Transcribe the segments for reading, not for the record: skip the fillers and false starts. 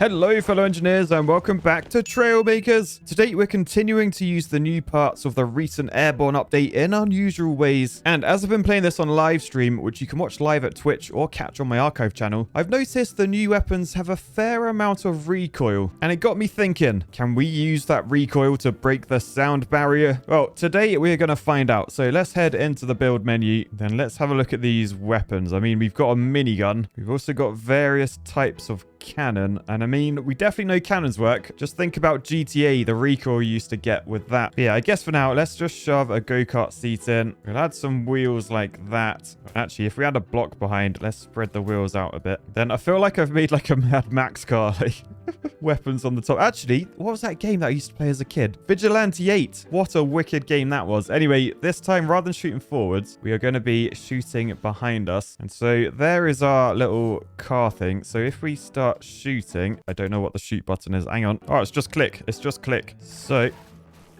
Hello fellow engineers and welcome back to Trailmakers. Today we're continuing to use the new parts of the recent Airborne update in unusual ways. And as I've been playing this on live stream, which you can watch live at Twitch or catch on my archive channel, I've noticed the new weapons have a fair amount of recoil. And it got me thinking, can we use that recoil to break the sound barrier? Well, today we're going to find out. So let's head into the build menu. Then let's have a look at these weapons. I mean, we've got a minigun. We've also got various types of cannon, and I mean, we definitely know cannons work. Just think about GTA, the recoil you used to get with that. But yeah, I guess for now, let's just shove a go-kart seat in. We'll add some wheels like that. Actually, if we had a block behind, let's spread the wheels out a bit. Then I feel like I've made like a Mad Max car, like weapons on the top. Actually, what was that game that I used to play as a kid? Vigilante 8. What a wicked game that was. Anyway, this time, rather than shooting forwards, we are going to be shooting behind us. And so there is our little car thing. So if we start shooting, I don't know what the shoot button is. Hang on. Oh, it's just click. It's just click. So,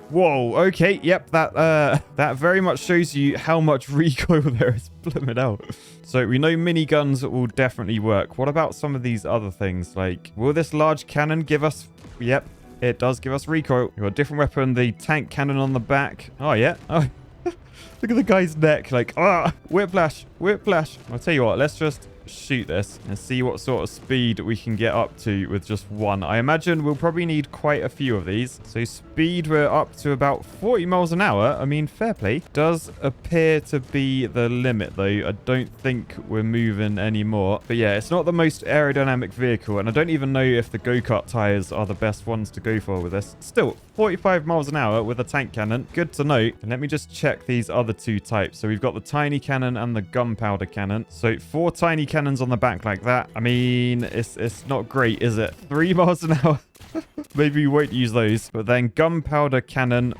whoa. Okay. Yep. That very much shows you how much recoil there is. Blimmin' out. So we know miniguns will definitely work. What about some of these other things? Like, will this large cannon give us... Yep. It does give us recoil. We've got a different weapon. The tank cannon on the back. Oh, yeah. Oh. Look at the guy's neck. Like, whiplash. Whiplash. I'll tell you what. Let's just shoot this and see what sort of speed we can get up to with just one. I imagine we'll probably need quite a few of these. So speed, we're up to about 40 miles an hour. I mean, fair play. Does appear to be the limit though. I don't think we're moving anymore. But yeah, it's not the most aerodynamic vehicle, and I don't even know if the go-kart tires are the best ones to go for with this. Still, 45 miles an hour with a tank cannon. Good to know. And let me just check these other two types. So we've got the tiny cannon and the gunpowder cannon. So 4 tiny cannons on the back like that. I mean, it's not great, is it? 3 miles an hour. Maybe we won't use those. But then gunpowder cannon.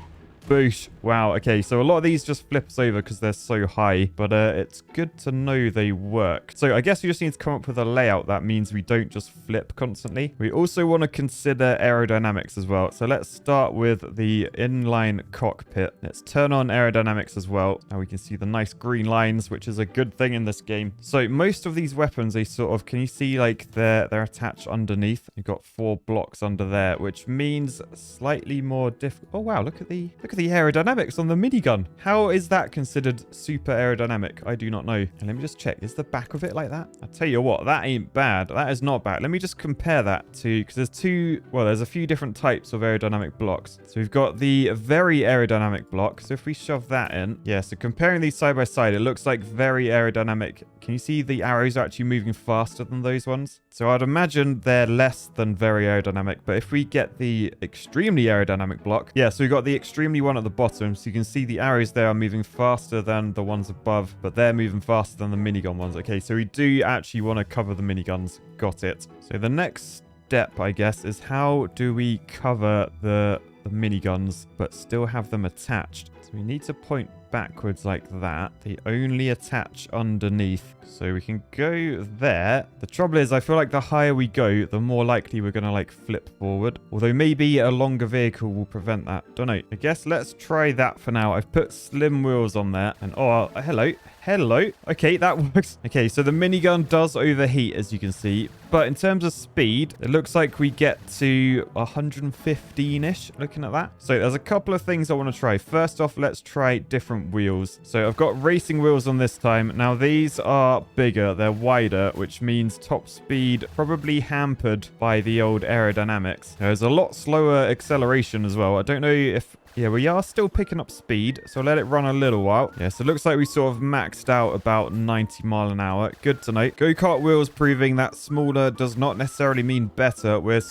Boosh. Wow. Okay, so a lot of these just flips over because they're so high, but it's good to know they work. So I guess we just need to come up with a layout that means we don't just flip constantly. We also want to consider aerodynamics as well. So let's start with the inline cockpit. Let's turn on aerodynamics as well. Now we can see the nice green lines, which is a good thing in this game. So most of these weapons, they sort of, can you see like they're attached underneath? You've got 4 blocks under there, which means slightly more difficult. Oh wow, look at the aerodynamics on the minigun. How is that considered super aerodynamic? I do not know. And let me just check. Is the back of it like that? I'll tell you what, that ain't bad. That is not bad. Let me just compare that to, because there's a few different types of aerodynamic blocks. So we've got the very aerodynamic block. So if we shove that in, yeah, so comparing these side by side, it looks like very aerodynamic. Can you see the arrows are actually moving faster than those ones? So I'd imagine they're less than very aerodynamic. But if we get the extremely aerodynamic block, yeah, so we've got the extremely one at the bottom, so you can see the arrows there are moving faster than the ones above, but they're moving faster than the minigun ones. Okay, so we do actually want to cover the miniguns. Got it. So the next step, I guess, is how do we cover the miniguns but still have them attached? So we need to point backwards like that. They only attach underneath, so we can go there. The trouble is, I feel like the higher we go, the more likely we're gonna like flip forward, although maybe a longer vehicle will prevent that. Don't know. I guess let's try that for now. I've put slim wheels on there, and hello. Okay, that works. Okay, so the minigun does overheat, as you can see, but in terms of speed, it looks like we get to 115-ish looking at that. So there's a couple of things I want to try. First off, let's try different wheels. So I've got racing wheels on this time. Now these are bigger, they're wider, which means top speed probably hampered by the old aerodynamics. There's a lot slower acceleration as well. I don't know if... Yeah, we are still picking up speed, so let it run a little while. Yeah, so it looks like we sort of maxed out about 90 mile an hour. Good to know. Go-kart wheels proving that smaller does not necessarily mean better. We're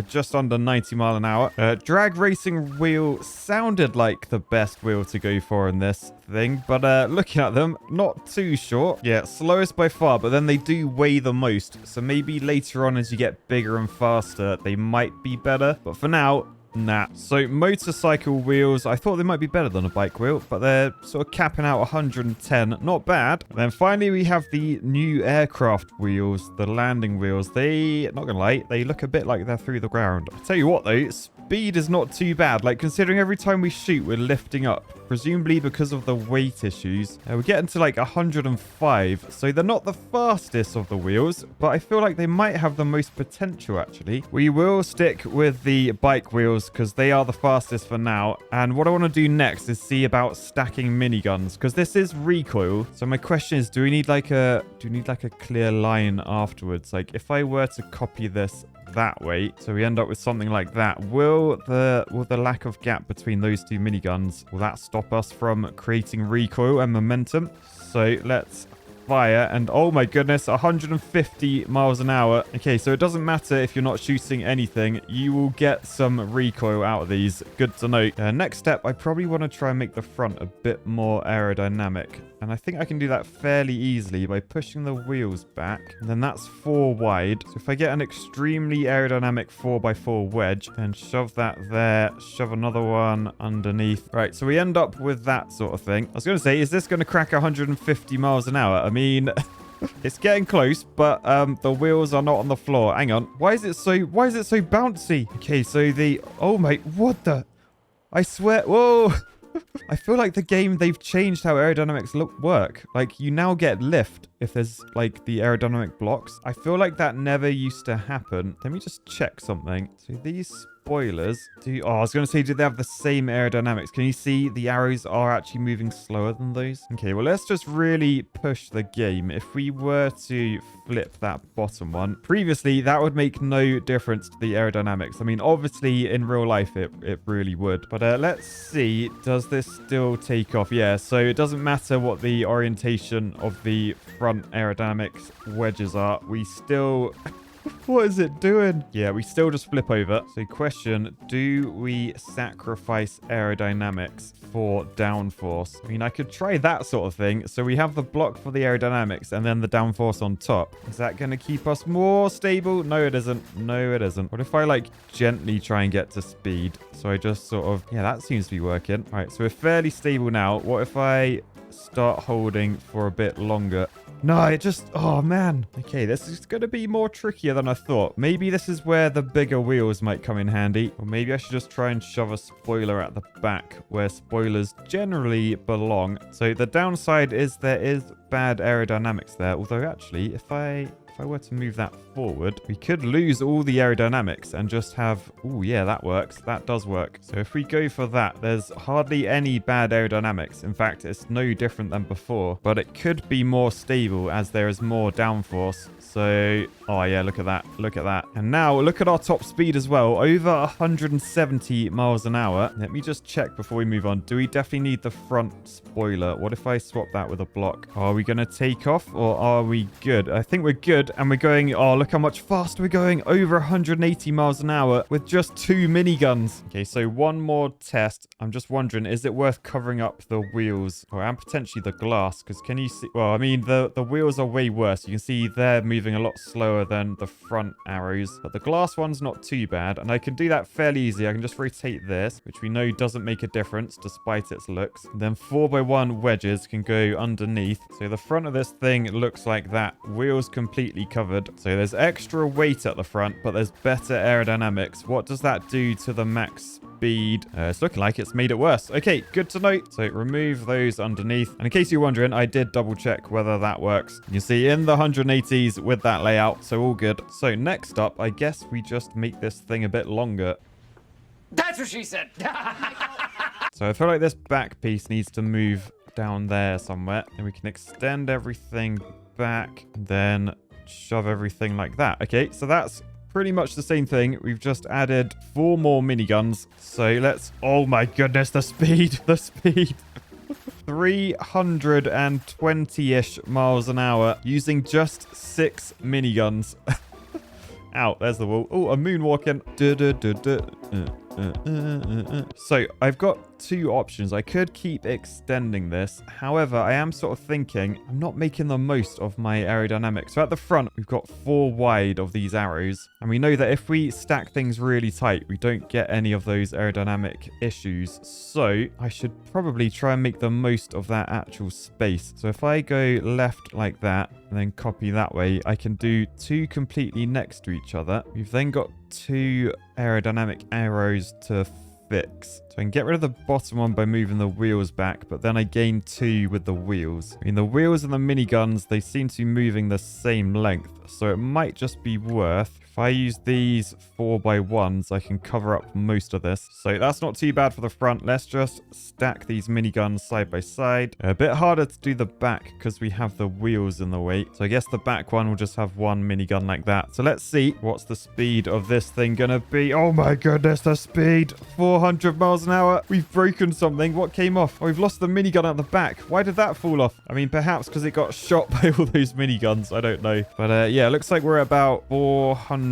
just under 90 mile an hour. Drag racing wheel sounded like the best wheel to go for in this thing, but looking at them, not too sure. Yeah, slowest by far, but then they do weigh the most. So maybe later on as you get bigger and faster, they might be better. But for now, Nah. So motorcycle wheels, I thought they might be better than a bike wheel, but they're sort of capping out 110. Not bad. And then finally we have the new aircraft wheels, the landing wheels. They, not gonna lie, they look a bit like they're through the ground. I'll tell you what though, speed is not too bad. Like considering every time we shoot, we're lifting up. Presumably because of the weight issues. We're getting to like 105. So they're not the fastest of the wheels, but I feel like they might have the most potential actually. We will stick with the bike wheels because they are the fastest for now. And what I want to do next is see about stacking miniguns because this is recoil. So my question is, do we need like a clear line afterwards? Like if I were to copy this that way, so we end up with something like that, will the lack of gap between those two miniguns, will that stop us from creating recoil and momentum? So let's fire, and oh my goodness, 150 miles an hour. Okay, so it doesn't matter if you're not shooting anything, you will get some recoil out of these. Good to know. Next step, I probably want to try and make the front a bit more aerodynamic. And I think I can do that fairly easily by pushing the wheels back. And then that's 4 wide. So if I get an extremely aerodynamic 4x4 wedge, then shove that there, shove another one underneath. Right, so we end up with that sort of thing. I was going to say, is this going to crack 150 miles an hour? I mean, it's getting close, but the wheels are not on the floor. Hang on. Why is it so bouncy? Okay, so oh my, what the? I swear, whoa. I feel like the game, they've changed how aerodynamics work. Like, you now get lift if there's, like, the aerodynamic blocks. I feel like that never used to happen. Let me just check something. So these spoilers I was going to say, do they have the same aerodynamics? Can you see the arrows are actually moving slower than those? Okay, well, let's just really push the game. If we were to flip that bottom one, previously, that would make no difference to the aerodynamics. I mean, obviously, in real life, it really would. But let's see, does this still take off? Yeah, so it doesn't matter what the orientation of the front aerodynamics wedges are. We still... What is it doing? Yeah, we still just flip over. So question, do we sacrifice aerodynamics for downforce? I mean, I could try that sort of thing. So we have the block for the aerodynamics and then the downforce on top. Is that going to keep us more stable? No, it isn't. No, it isn't. What if I like gently try and get to speed? So I just sort of, yeah, that seems to be working. All right, so we're fairly stable now. What if I start holding for a bit longer? No, it just... Oh, man. Okay, this is going to be more trickier than I thought. Maybe this is where the bigger wheels might come in handy. Or maybe I should just try and shove a spoiler at the back where spoilers generally belong. So the downside is there is bad aerodynamics there. Although, actually, if I were to move that forward, we could lose all the aerodynamics and just have... Oh, yeah, that works. That does work. So if we go for that, there's hardly any bad aerodynamics. In fact, it's no different than before. But it could be more stable as there is more downforce. So, oh yeah, look at that. Look at that. And now look at our top speed as well. Over 170 miles an hour. Let me just check before we move on. Do we definitely need the front spoiler? What if I swap that with a block? Are we going to take off or are we good? I think we're good. And we're going, oh, look how much faster we're going. Over 180 miles an hour with just 2 miniguns. Okay, so one more test. I'm just wondering, is it worth covering up the wheels and potentially the glass? Because can you see? Well, I mean, the wheels are way worse. You can see they're moving a lot slower than the front arrows, but the glass one's not too bad, and I can do that fairly easy. I can just rotate this, which we know doesn't make a difference despite its looks. And then 4x1 wedges can go underneath, so the front of this thing looks like that. Wheels completely covered, so there's extra weight at the front, but there's better aerodynamics. What does that do to the max speed? It's looking like it's made it worse. Okay, good to know. So remove those underneath, and in case you're wondering, I did double check whether that works. You see in the 180s with that layout, so all good. So next up, I guess we just make this thing a bit longer. That's what she said. So I feel like this back piece needs to move down there somewhere, and we can extend everything back, then shove everything like that. Okay, so that's pretty much the same thing. We've just added 4 more miniguns. So let's... Oh my goodness, the speed. The speed. 320-ish miles an hour using just 6 miniguns. Ow, there's the wall. Oh, a moonwalking. So I've got two options. I could keep extending this. However, I am sort of thinking I'm not making the most of my aerodynamics. So at the front, we've got 4 wide of these arrows. And we know that if we stack things really tight, we don't get any of those aerodynamic issues. So I should probably try and make the most of that actual space. So if I go left like that and then copy that way, I can do 2 completely next to each other. We've then got 2 aerodynamic arrows to fix. So I can get rid of the bottom one by moving the wheels back, but then I gain 2 with the wheels. I mean, the wheels and the miniguns, they seem to be moving the same length, so it might just be worth... If I use these 4x1s, I can cover up most of this. So that's not too bad for the front. Let's just stack these miniguns side by side. A bit harder to do the back because we have the wheels in the way. So I guess the back one will just have 1 minigun like that. So let's see what's the speed of this thing gonna be. Oh my goodness, the speed. 400 miles an hour. We've broken something. What came off? Oh, we've lost the minigun at the back. Why did that fall off? I mean, perhaps because it got shot by all those miniguns. I don't know. But yeah, it looks like we're about 400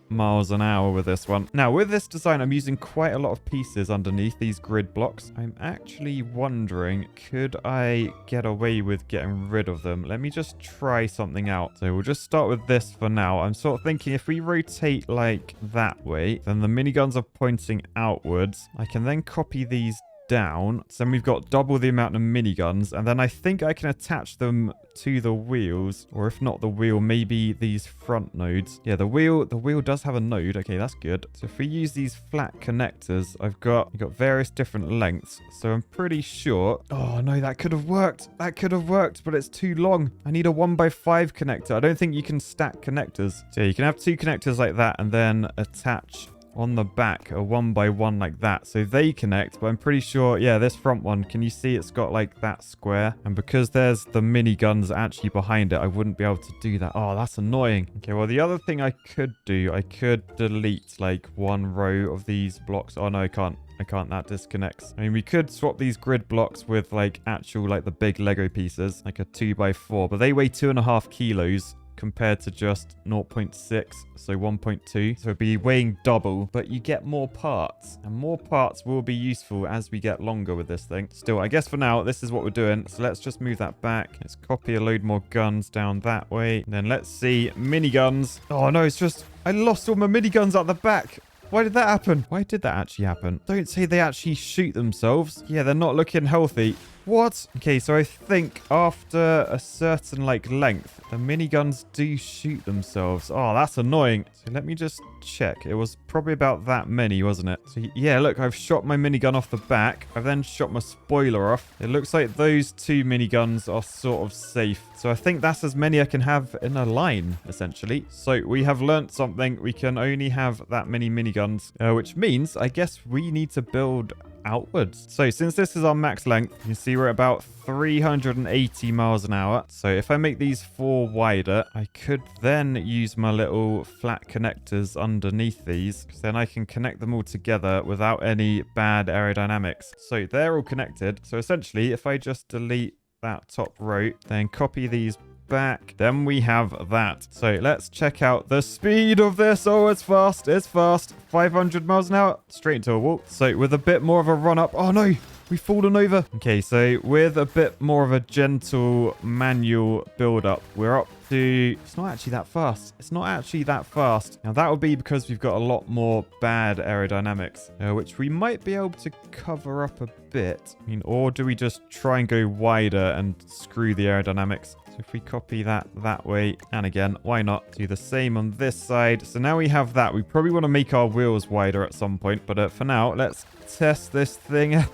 miles an hour with this one. Now, with this design, I'm using quite a lot of pieces underneath these grid blocks. I'm actually wondering, could I get away with getting rid of them? Let me just try something out. So we'll just start with this for now. I'm sort of thinking if we rotate like that way, then the miniguns are pointing outwards. I can then copy these down. So then we've got double the amount of miniguns, and then I think I can attach them to the wheels, or if not the wheel, maybe these front nodes. Yeah, the wheel does have a node. Okay, that's good. So if we use these flat connectors, I've got various different lengths. So I'm pretty sure... Oh no, that could have worked. That could have worked, but it's too long. I need a 1x5 connector. I don't think you can stack connectors. So yeah, you can have 2 connectors like that and then attach on the back a 1x1 like that, so they connect. But I'm pretty sure, yeah, this front one, can you see it's got like that square? And because there's the miniguns actually behind it, I wouldn't be able to do that. Oh, that's annoying. Okay, well, the other thing I could do, I could delete like 1 row of these blocks. Oh no, I can't. That disconnects. I mean, we could swap these grid blocks with like actual like the big Lego pieces, like a 2x4, but they weigh 2.5 kilos compared to just 0.6, so 1.2. So it'd be weighing double, but you get more parts, and more parts will be useful as we get longer with this thing. Still, I guess for now, this is what we're doing. So let's just move that back. Let's copy a load more guns down that way. And then let's see miniguns. Oh no, it's just, I lost all my miniguns at the back. Why did that happen? Why did that actually happen? Don't say they actually shoot themselves. Yeah, they're not looking healthy. What? Okay, so I think after a certain like length, the miniguns do shoot themselves. Oh, that's annoying. So let me just check. It was probably about that many, wasn't it? So yeah, look, I've shot my minigun off the back. I've then shot my spoiler off. It looks like those 2 miniguns are sort of safe. So I think that's as many I can have in a line, essentially. So we have learnt something. We can only have that many miniguns, which means I guess we need to build outwards. So since this is our max length, you can see we're about 380 miles an hour. So if I make these 4 wider, I could then use my little flat connectors underneath these, because then I can connect them all together without any bad aerodynamics. So they're all connected. So essentially, if I just delete that top row, then copy these back, then we have that. So let's check out the speed of this. Oh, it's fast. It's fast. 500 miles an hour straight into a wall. So with a bit more of a run up. Oh no, we've fallen over. Okay, so with a bit more of a gentle manual build up, we're up to... It's not actually that fast. It's not actually that fast. Now that would be because we've got a lot more bad aerodynamics, which we might be able to cover up a bit. I mean, or do we just try and go wider and screw the aerodynamics? So if we copy that way, and again, why not do the same on this side? So now we have that. We probably want to make our wheels wider at some point, but for now, let's test this thing.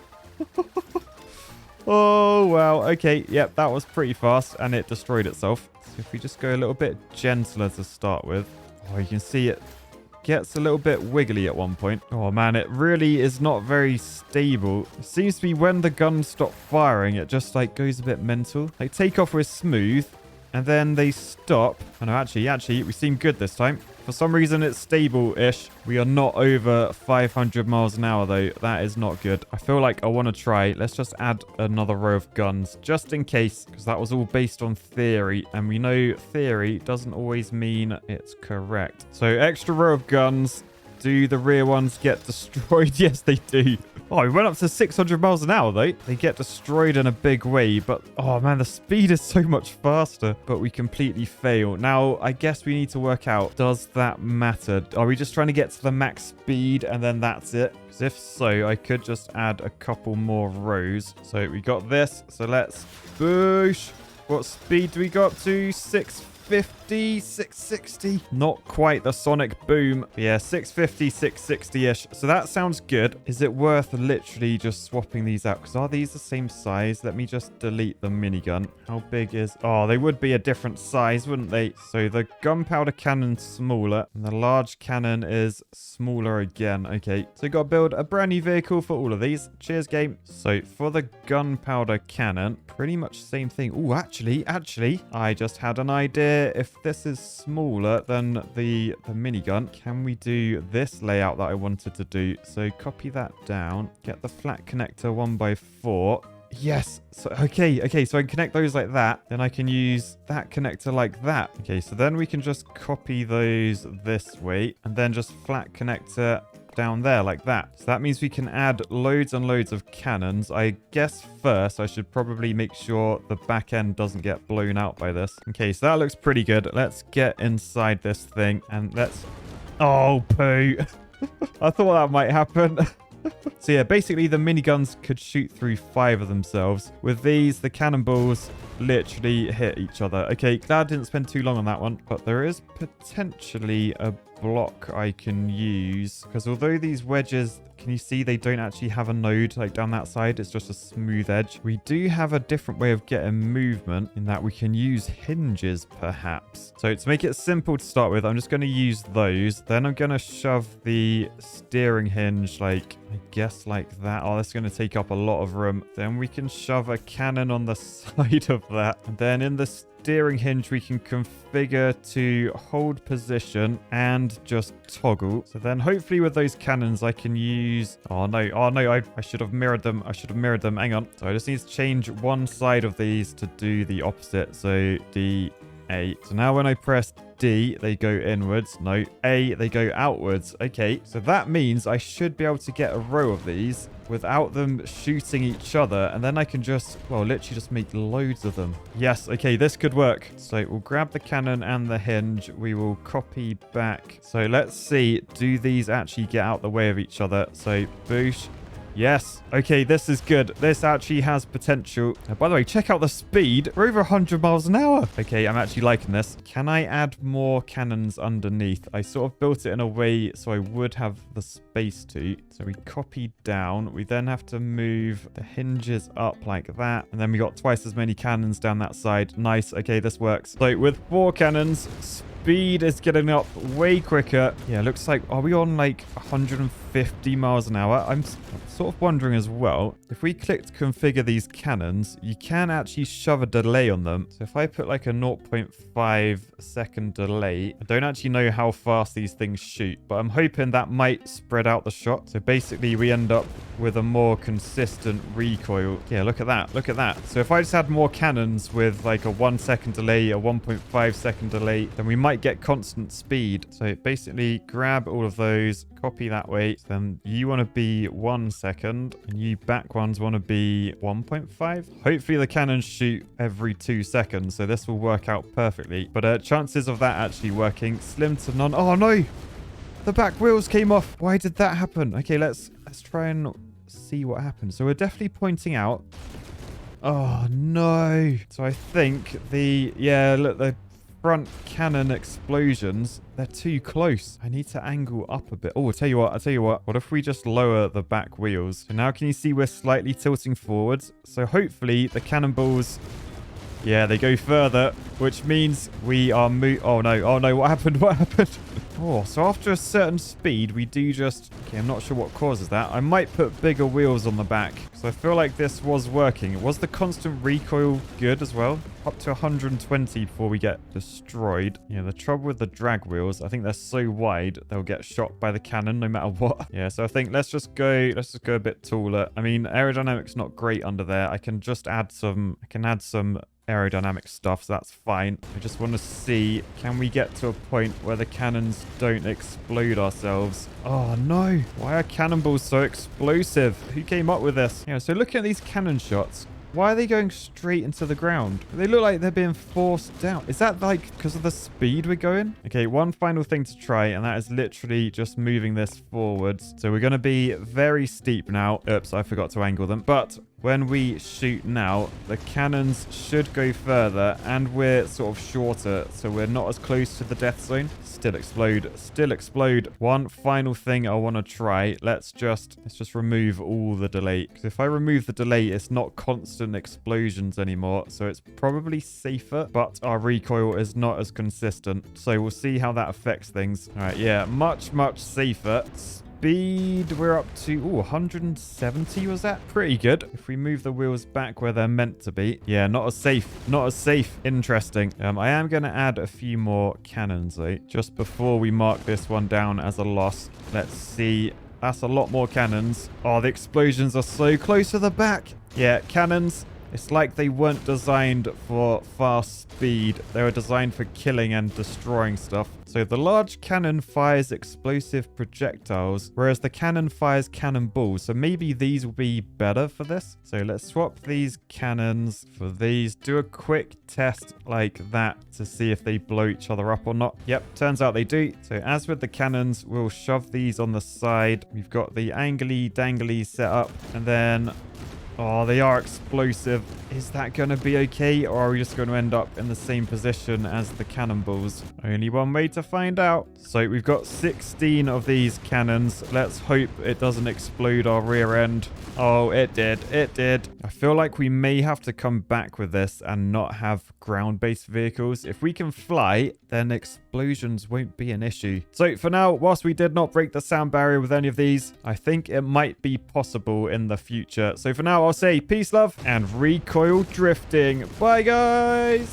Oh, wow. Okay, yep, that was pretty fast, and it destroyed itself. So if we just go a little bit gentler to start with. Oh, you can see it gets a little bit wiggly at one point. Oh man, it really is not very stable. It seems to be when the guns stop firing, it just like goes a bit mental. Like takeoff was smooth, and then they stop. Oh no, actually, we seem good this time. For some reason, it's stable-ish. We are not over 500 miles an hour, though. That is not good. I feel like I want to try. Let's just add another row of guns, just in case, because that was all based on theory. And we know theory doesn't always mean it's correct. So extra row of guns. Do the rear ones get destroyed? Yes, they do. Oh, we went up to 600 miles an hour, though. They get destroyed in a big way, but oh man, the speed is so much faster, but we completely fail. Now, I guess we need to work out, does that matter? Are we just trying to get to the max speed and then that's it? Because if so, I could just add a couple more rows. So we got this. So let's boosh. What speed do we go up to? 650, 660. Not quite the sonic boom. But yeah, 650, 660-ish. So that sounds good. Is it worth literally just swapping these out? Because are these the same size? Let me just delete the minigun. How big is... Oh, they would be a different size, wouldn't they? So the gunpowder cannon's smaller. And the large cannon is smaller again. Okay, so got to build a brand new vehicle for all of these. Cheers, game. So for the gunpowder cannon, pretty much same thing. Oh, actually, I just had an idea. If this is smaller than the minigun, can we do this layout that I wanted to do? So copy that down, get the flat connector 1x4. Yes. So, okay. So I can connect those like that. Then I can use that connector like that. Okay, so then we can just copy those this way and then just flat connector down there like that. So that means we can add loads and loads of cannons. I guess first I should probably make sure the back end doesn't get blown out by this. Okay, so that looks pretty good. Let's get inside this thing and let's... Oh, poo. I thought that might happen. So yeah, basically the miniguns could shoot through 5 of themselves. With these, the cannonballs literally hit each other. Okay, glad I didn't spend too long on that one. But there is potentially a block I can use. Because although these wedges, can you see they don't actually have a node like down that side? It's just a smooth edge. We do have a different way of getting movement in that we can use hinges perhaps. So to make it simple to start with, I'm just going to use those. Then I'm going to shove the steering hinge like, I guess like that. Oh, that's going to take up a lot of room. Then we can shove a cannon on the side of that. And then in the steering hinge, we can configure to hold position and just toggle. So then hopefully with those cannons, I can use... Oh no, I should have mirrored them. Hang on. So I just need to change one side of these to do the opposite. So D8. So now when I press D, they go inwards. No, A, they go outwards. Okay, so that means I should be able to get a row of these without them shooting each other. And then I can just, well, literally just make loads of them. Yes, okay, this could work. So we'll grab the cannon and the hinge. We will copy back. So let's see, do these actually get out the way of each other? So boosh. Yes. Okay, this is good. This actually has potential. By the way, check out the speed. We're over 100 miles an hour. Okay, I'm actually liking this. Can I add more cannons underneath? I sort of built it in a way so I would have the space to. So we copy down. We then have to move the hinges up like that. And then we got twice as many cannons down that side. Nice. Okay, this works. So with 4 cannons, speed is getting up way quicker. Yeah, looks like, are we on like 150 miles an hour? I'm sort of wondering as well, if we clicked configure these cannons, you can actually shove a delay on them. So if I put like a 0.5 second delay, I don't actually know how fast these things shoot, but I'm hoping that might spread out the shot. So basically we end up with a more consistent recoil. Yeah, look at that. Look at that. So if I just had more cannons with like a 1 second delay, a 1.5 second delay, then we might get constant speed. So basically grab all of those, copy that way. Then you want to be 1 second and you back ones want to be 1.5. Hopefully the cannons shoot every 2 seconds, so this will work out perfectly. But chances of that actually working, slim to none. Oh no! The back wheels came off. Why did that happen? Okay, let's try and see what happened. So we're definitely pointing out. Oh no! So I think the front cannon explosions, they're too close. I need to angle up a bit. Oh, I'll tell you what. What if we just lower the back wheels? So now can you see we're slightly tilting forwards? So hopefully the cannonballs, yeah, they go further, which means we are oh no, what happened? Oh, so after a certain speed, we do just... Okay, I'm not sure what causes that. I might put bigger wheels on the back. So I feel like this was working. Was the constant recoil good as well? Up to 120 before we get destroyed. Yeah, the trouble with the drag wheels, I think they're so wide, they'll get shot by the cannon no matter what. Yeah, so I think let's just go a bit taller. I mean, aerodynamics not great under there. I can add some aerodynamic stuff, so that's fine. I just want to see, can we get to a point where the cannons don't explode ourselves? Oh no, why are cannonballs so explosive? Who came up with this? Yeah, so looking at these cannon shots, why are they going straight into the ground? They look like they're being forced down. Is that like because of the speed we're going? Okay, one final thing to try, and that is literally just moving this forwards. So we're going to be very steep now. Oops, I forgot to angle them. But when we shoot now, the cannons should go further, and we're sort of shorter, so we're not as close to the death zone. Still explode. Still explode. One final thing I want to try. Let's just remove all the delay. Because if I remove the delay, it's not constant explosions anymore, so it's probably safer, but our recoil is not as consistent. So we'll see how that affects things. All right, yeah, much, much safer. Speed, we're up to 170. Was that pretty good? If we move the wheels back where they're meant to be. Yeah, not as safe. Not as safe. Interesting. I am going to add a few more cannons though, just before we mark this one down as a loss. Let's see. That's a lot more cannons. Oh, the explosions are so close to the back. Yeah, cannons. It's like they weren't designed for fast speed. They were designed for killing and destroying stuff. So the large cannon fires explosive projectiles, whereas the cannon fires cannonballs. So maybe these will be better for this. So let's swap these cannons for these. Do a quick test like that to see if they blow each other up or not. Yep, turns out they do. So as with the cannons, we'll shove these on the side. We've got the angly dangly set up, and then... oh, they are explosive. Is that going to be okay? Or are we just going to end up in the same position as the cannonballs? Only one way to find out. So we've got 16 of these cannons. Let's hope it doesn't explode our rear end. Oh, it did. It did. I feel like we may have to come back with this and not have ground-based vehicles. If we can fly, then explosions won't be an issue. So for now, whilst we did not break the sound barrier with any of these, I think it might be possible in the future. So for now, I'll say peace, love, and recoil drifting. Bye, guys.